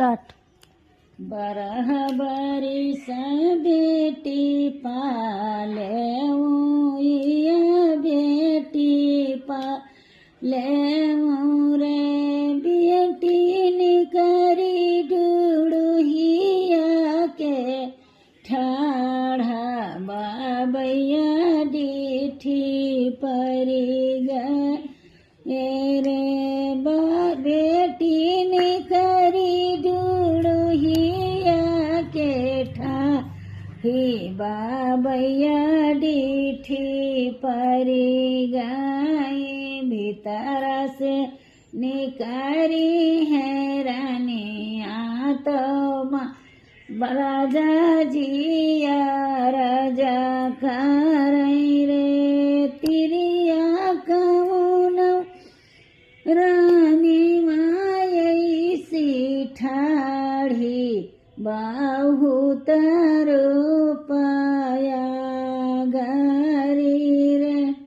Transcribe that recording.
Start. बरहबरी से बेटी पाले बेटी पाले रे बेटी निकरी डुड़ुहिया के ठाढ़ा बाबैया डीठी परी गए रे बेटी निकरी डुड़ुहिया के ठाही बाबैया डीठी परी गए भीतर से निकारी है रानिया तो राजा जिया राजा करई रे तिरिया कौन रानी मायई सी ठाढ़ी बहुत